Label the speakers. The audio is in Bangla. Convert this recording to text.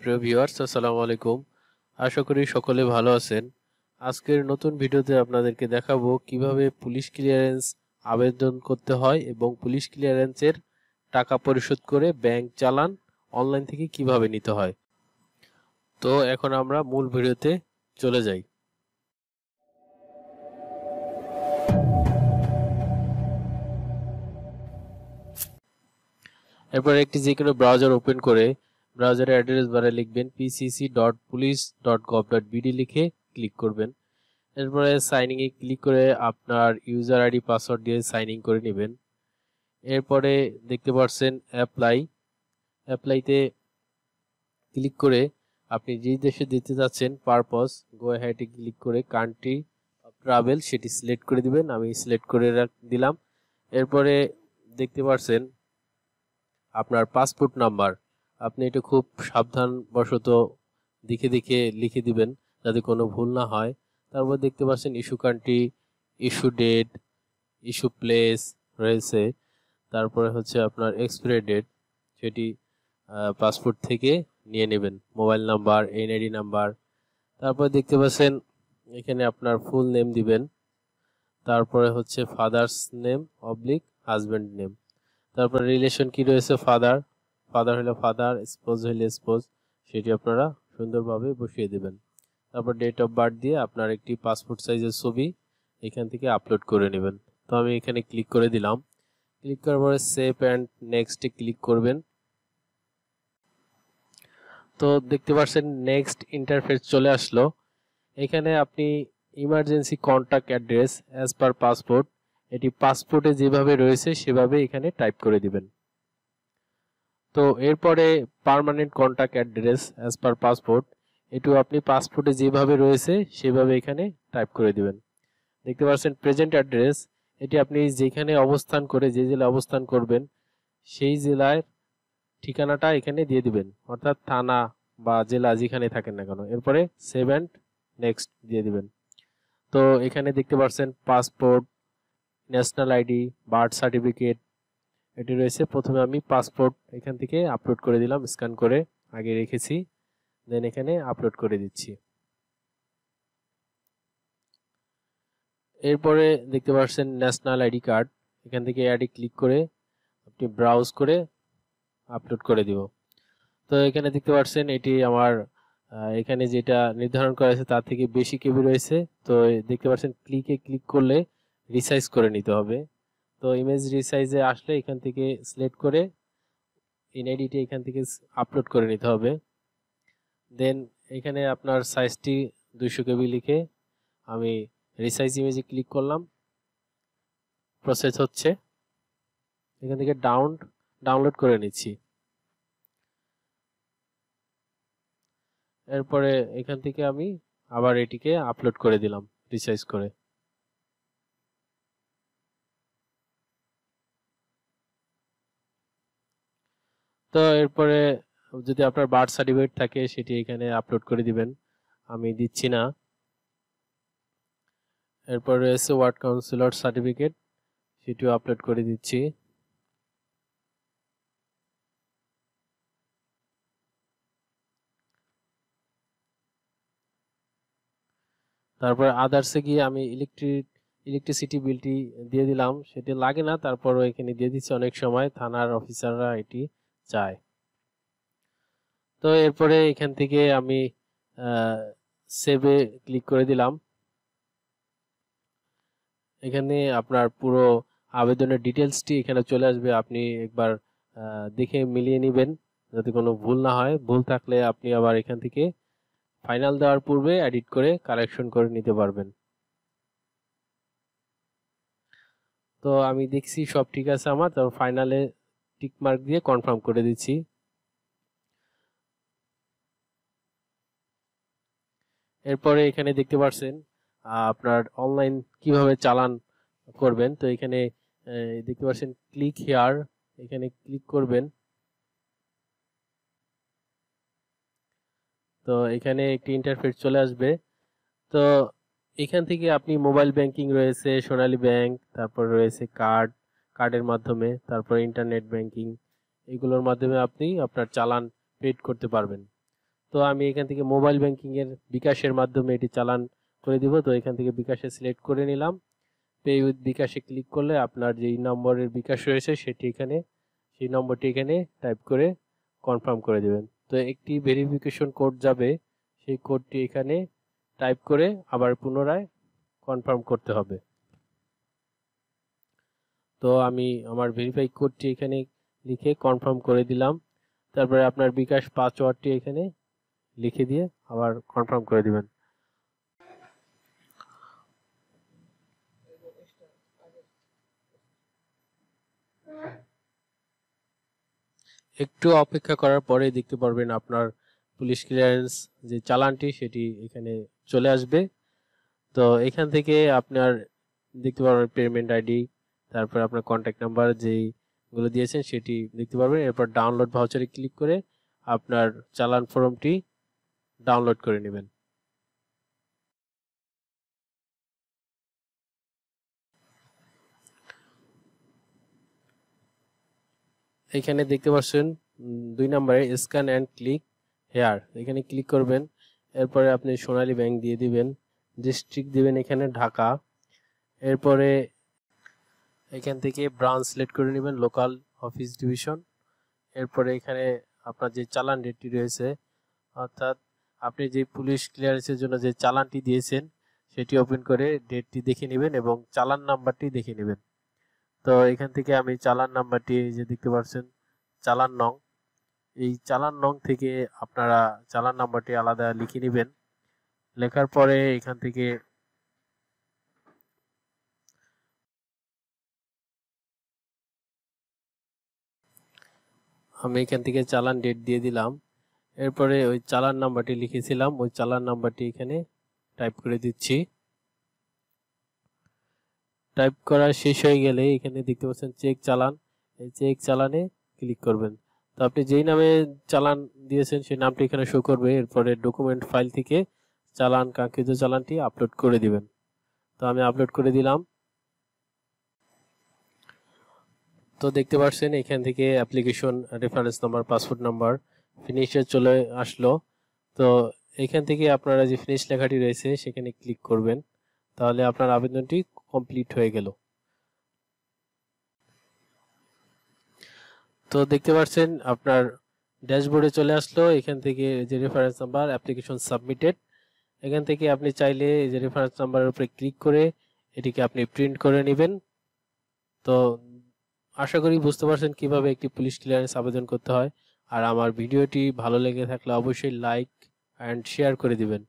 Speaker 1: প্রিয় ভিউয়ার্স, আসসালামু আলাইকুম। আশা করি সকলে ভালো আছেন। আজকের নতুন ভিডিওতে আপনাদেরকে দেখাবো কিভাবে পুলিশ ক্লিয়ারেন্স আবেদন করতে হয় এবং পুলিশ ক্লিয়ারেন্সের টাকা পরিশোধ করে ব্যাংক চালান অনলাইন থেকে কিভাবে নিতে হয়। তো এখন আমরা মূল ভিডিওতে চলে যাই। এরপর একটি যে কোনো ব্রাউজার ওপেন করে ব্রাউজারের অ্যাড্রেস বারে লিখবেন pcc.police.gov.bd লিখে ক্লিক করবেন। এরপরে সাইন ইনে ক্লিক করে আপনার ইউজার আইডি পাসওয়ার্ড দিয়ে সাইন ইন করে নেবেন। এরপরে দেখতে পাচ্ছেন অ্যাপ্লাইতে ক্লিক করে আপনি যে দেশে যেতে যাচ্ছেন পারপস গো অ্যাহেডে ক্লিক করে কান্ট্রি অফ ট্রাভেল সেটি সিলেক্ট করে দিবেন। আমি সিলেক্ট করে দিলাম। এরপরে দেখতে পাচ্ছেন আপনার পাসপোর্ট নাম্বার, আপনি এটা খুব সাবধানবশত দেখে দেখে লিখে দিবেন যাতে কোনো ভুল না হয়। তারপর দেখতে পাচ্ছেন issue country, issue date, issue place রয়েছে। তারপরে হচ্ছে আপনার এক্সপায়ারি ডেট, সেটি পাসপোর্ট থেকে নিয়ে নেবেন। Mobile number, NID number. তারপরে দেখতে পাচ্ছেন এখানে আপনার ফুল নেম দিবেন। তারপরে হচ্ছে father's name oblique husband name. তারপরে রিলেশন কি রয়েছে, ফাদার হলে ফাদার, স্পোজ হলে স্পোজ, সেটি আপনারা সুন্দরভাবে বসিয়ে দেবেন। তারপর ডেট অফ বার্থ দিয়ে আপনার একটি পাসপোর্ট সাইজের ছবি এখান থেকে আপলোড করে নেবেন। তো আমি এখানে ক্লিক করে দিলাম। ক্লিক করার পরে সেভ অ্যান্ড নেক্সটে ক্লিক করবেন। তো দেখতে পাচ্ছেন নেক্সট ইন্টারফেস চলে আসলো। এখানে আপনি emergency contact address as per passport, এটি পাসপোর্টে যেভাবে রয়েছে সেভাবে এখানে টাইপ করে দিবেন। তো এরপরে permanent contact address as per passport, এটিও আপনি পাসপোর্টে যেভাবে রয়েছে সেভাবে এখানে টাইপ করে দিবেন। দেখতে পাচ্ছেন প্রেজেন্ট অ্যাড্রেস, এটি আপনি যেখানে অবস্থান করে যে জেলায় অবস্থান করবেন সেই জেলার ঠিকানাটা এখানে দিয়ে দিবেন, অর্থাৎ থানা বা জেলা যেখানে থাকেন না কেন। এরপরে সেভ অ্যান্ড নেক্সট দিয়ে দিবেন। তো এখানে দেখতে পাচ্ছেন passport, national ID, birth certificate এটি রয়েছে। প্রথমে আমি পাসপোর্ট এখান থেকে আপলোড করে দিলাম, স্ক্যান করে আগে রেখেছি, দেন এখানে আপলোড করে দিচ্ছি। এরপরে দেখতে পাচ্ছেন ন্যাশনাল আইডি কার্ড, এখান থেকে অ্যাডে ক্লিক করে আপনি ব্রাউজ করে আপলোড করে দিব। তো এখানে দেখতে পাচ্ছেন এটি আমার এখানে যেটা নির্ধারণ করা আছে তার থেকে বেশি কেবি রয়েছে। তো দেখতে পাচ্ছেন ক্লিক করলে রিসাইজ করে নিতে হবে। তো ইমেজ রিসাইজে আসলে এখান থেকে সিলেক্ট করে এনআইডিটি এখান থেকে আপলোড করে নিতে হবে। দেন এখানে আপনার সাইজটি 200 কেবি লিখে আমি রিসাইজ ইমেজে ক্লিক করলাম, প্রসেস হচ্ছে। এখান থেকে ডাউনলোড করে নিচ্ছি। এরপরে এখান থেকে আমি আবার এটিকে আপলোড করে দিলাম রিসাইজ করে। তো এরপরে যদি আপনার বার্থ সার্টিফিকেট থাকে সেটি এখানে আপলোড করে দিবেন, আমি দিচ্ছি না। এরপর রয়েছে ওয়ার্ড কাউন্সিলর সার্টিফিকেট, সেটিও আপলোড করে দিচ্ছি। তারপর আদার্সে গিয়ে আমি ইলেকট্রিসিটি বিলটি দিয়ে দিলাম, সেটি লাগে না, তারপরও এখানে দিয়ে দিচ্ছি, অনেক সময় থানার অফিসাররা এটি চায়। তো এরপরে এখান থেকে আমি সেভে ক্লিক করে দিলাম। এখানে আপনার পুরো আবেদনের ডিটেলসটি এখানে চলে আসবে, আপনি একবার দেখে মিলিয়ে নেবেন যাতে কোনো ভুল না হয়। ভুল থাকলে আপনি আবার এখান থেকে ফাইনাল দেওয়ার পূর্বে এডিট করে কারেকশন করে নিতে পারবেন। তো আমি দেখছি সব ঠিক আছে আমার, তারপর ফাইনালে টিক মার্ক দিয়ে কনফার্ম করে দিচ্ছি। এরপরে এখানে দেখতে পাচ্ছেন আপনার অনলাইন কিভাবে চালান করবেন। তো এখানে দেখতে পাচ্ছেন ক্লিক হেয়ার, এখানে ক্লিক করবেন। তো এখানে একটি ইন্টারফেস চলে আসবে। তো এখান থেকে আপনি মোবাইল ব্যাংকিং রয়েছে, সোনালী ব্যাংক, তারপর রয়েছে কার্ডের মাধ্যমে, তারপর ইন্টারনেট ব্যাংকিং, এগুলোর মাধ্যমে আপনি আপনার চালান পেড করতে পারবেন। তো আমি এখান থেকে মোবাইল ব্যাংকিং এর বিকাশের মাধ্যমে এটি চালান করে দিব। তো এখান থেকে বিকাশে সিলেক্ট করে নিলাম। পে উইথ বিকাশে ক্লিক করলে আপনার যেই নম্বরের বিকাশ রয়েছে সেই নম্বরটি এখানে টাইপ করে কনফার্ম করে দেবেন। তো একটি ভেরিফিকেশন কোড যাবে, সেই কোডটি এখানে টাইপ করে আবার পুনরায় কনফার্ম করতে হবে। তো আমি আমার ভেরিফাই কোডটি এখানে লিখে কনফার্ম করে দিলাম। তারপরে আপনার বিকাশ পাসওয়ার্ডটি এখানে লিখে দিয়ে আবার কনফার্ম করে দিবেন। একটু অপেক্ষা করার পরে দেখতে পারবেন আপনার পুলিশ ক্লিয়ারেন্স যে চালানটি সেটি এখানে চলে আসবে। তো এখান থেকে আপনার দেখতে পারবেন পেমেন্ট আইডি, তারপর আপনার কন্ট্যাক্ট নাম্বার যেইগুলো দিয়েছেন সেটি দেখতে পারবেন। এরপর ডাউনলোড ভাউচারে ক্লিক করে আপনার চালান ফর্মটি ডাউনলোড করে নেবেন। এখানে দেখতে পাচ্ছেন 2 নম্বরে স্ক্যান অ্যান্ড ক্লিক হেয়ার, এখানে ক্লিক করবেন। এরপরে আপনি সোনালী ব্যাংক দিয়ে দিবেন, ডিস্ট্রিক্ট দিবেন এখানে ঢাকা। এরপরে এখান থেকে ব্রাঞ্চ সিলেক্ট করে নেবেন, লোকাল অফিস ডিভিশন। এরপরে এখানে আপনার যে চালান ডেটটি রয়েছে, অর্থাৎ আপনি যে পুলিশ ক্লিয়ারেন্সের জন্য যে চালানটি দিয়েছেন সেটি ওপেন করে ডেটটি দেখে নেবেন এবং চালান নাম্বারটি দেখে নেবেন। তো এখান থেকে আমি চালান নাম্বারটি যে দেখতে পাচ্ছেন চালান নং, এই চালান নং থেকে আপনারা চালান নাম্বারটি আলাদা লিখে নেবেন। লেখার পরে এখান থেকে আমি এখান থেকে চালান ডেট দিয়ে দিলাম। এরপরে ওই চালান নাম্বারটি লিখেছিলাম ওই চালান নাম্বারটি এখানে টাইপ করে দিচ্ছি। টাইপ করা শেষ হয়ে গেলে এখানে দেখতে পাচ্ছেন চেক চালান, এই চেক চালানে ক্লিক করবেন। তো আপনি যেই নামে চালান দিয়েছেন সেই নামটি এখানে শো করবে। এরপরে ডকুমেন্ট ফাইল থেকে কাঙ্ক্ষিত চালানটি আপলোড করে দিবেন। তো আমি আপলোড করে দিলাম। তো দেখতে পাচ্ছেন এখান থেকে application reference number, passport number, ফিনিশে চলে আসলো। তো এখান থেকে আপনারা যে ফিনিশ লেখাটি রয়েছে সেখানে ক্লিক করবেন, তাহলে আপনার আবেদনটি কমপ্লিট হয়ে গেল। তো দেখতে পাচ্ছেন আপনার ড্যাশবোর্ডে চলে আসলো। এখান থেকে যে রেফারেন্স নাম্বার, অ্যাপ্লিকেশন সাবমিটেড, এখান থেকে আপনি চাইলে এই যে রেফারেন্স নাম্বারের উপরে ক্লিক করে এটিকে আপনি প্রিন্ট করে নেবেন। তো আশা করি বুঝতে পারছেন কিভাবে একটি পুলিশ ক্লিয়ারেন্স আবেদন করতে হয়। আর আমার ভিডিওটি ভালো লেগে থাকলে অবশ্যই লাইক অ্যান্ড শেয়ার করে দিবেন।